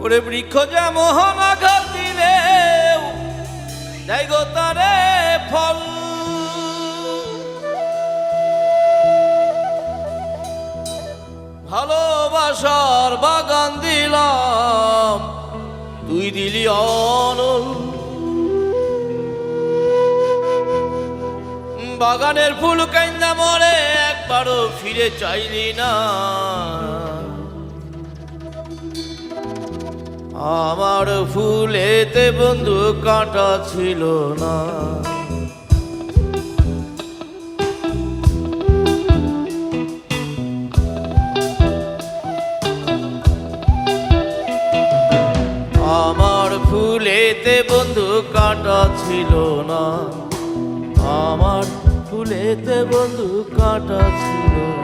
ওরে বৃক্ষ যেমন আঘাত দিলে দেয় গো তারে ফল, ভালোবাসার বাগান দিলাম তুই দিলি অনল। বাগানের ফুল কাইন্দা মরে একবারও ফিরে চাইলি না, আমার ফুলেতে বন্ধু কাঁটা ছিল না। আমার ফুলেতে বন্ধু কাঁটা ছিল না, আমার ফুলেতে বন্ধু কাঁটা ছিল না।